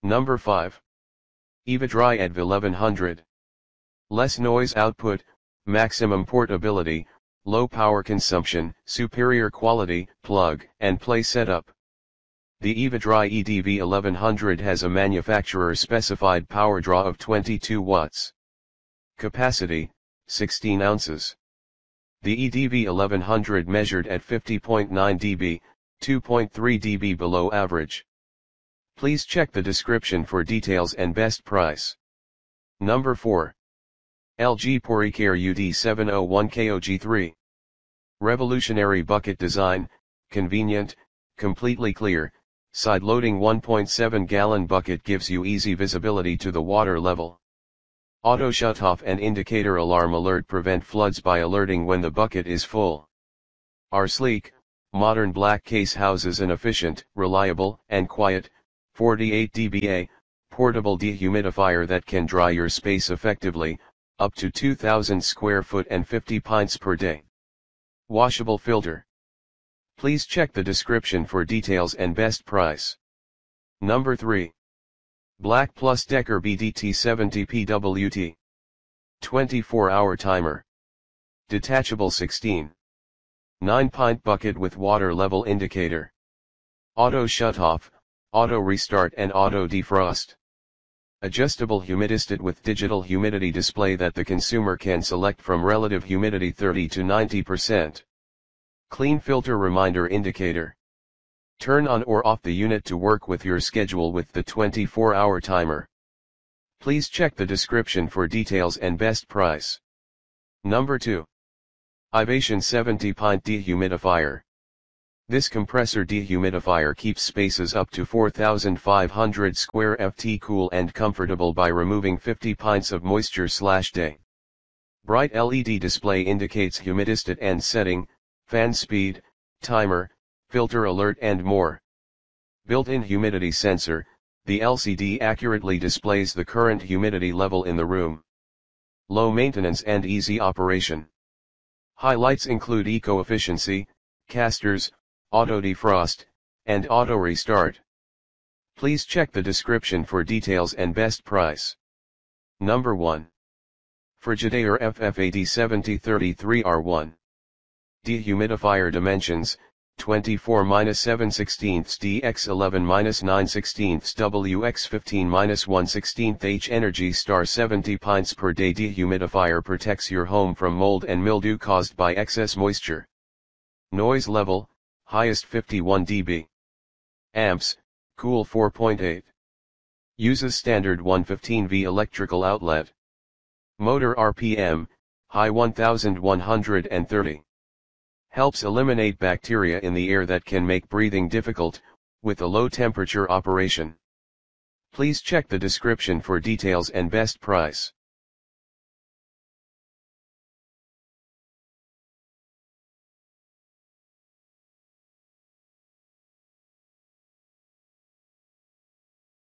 Number 5. EvaDry Adv 1100. Less noise output, maximum portability, low power consumption, superior quality, plug and play setup. The EvaDry EDV 1100 has a manufacturer specified power draw of 22 watts. Capacity, 16 ounces. The EDV 1100 measured at 50.9 dB, 2.3 dB below average. Please check the description for details and best price. Number 4. LG Poricare UD701 KOG3. Revolutionary bucket design, convenient, completely clear, side-loading 1.7-gallon bucket gives you easy visibility to the water level. Auto shutoff and indicator alarm alert prevent floods by alerting when the bucket is full. Our sleek, modern black case houses an efficient, reliable, and quiet, 48 dBA, portable dehumidifier that can dry your space effectively, up to 2,000 square foot and 50 pints per day. Washable filter. Please check the description for details and best price. Number 3. Black Plus Decker BDT70 PWT. 24-hour timer. Detachable 16. 9-pint bucket with water level indicator. Auto shutoff, auto restart and auto defrost. Adjustable humidistat with digital humidity display that the consumer can select from relative humidity 30 to 90%. Clean filter reminder indicator. Turn on or off the unit to work with your schedule with the 24-hour timer. Please check the description for details and best price. Number 2. Ivation 70-pint dehumidifier. This compressor dehumidifier keeps spaces up to 4,500 square ft cool and comfortable by removing 50 pints of moisture/day. Bright LED display indicates humidistat and setting, fan speed, timer, filter alert and more. Built-in humidity sensor, the LCD accurately displays the current humidity level in the room. Low maintenance and easy operation. Highlights include eco-efficiency, casters, auto defrost, and auto restart. Please check the description for details and best price. Number 1. Frigidaire FFAD 7033R1. Dehumidifier dimensions, 24-7/16 dx 11-9/16 wx 15-1/16 H. Energy Star 70 pints per day dehumidifier protects your home from mold and mildew caused by excess moisture. Noise level, highest 51 dB. Amps, cool 4.8. Uses standard 115V electrical outlet. Motor RPM, high 1130. Helps eliminate bacteria in the air that can make breathing difficult, with a low temperature operation. Please check the description for details and best price.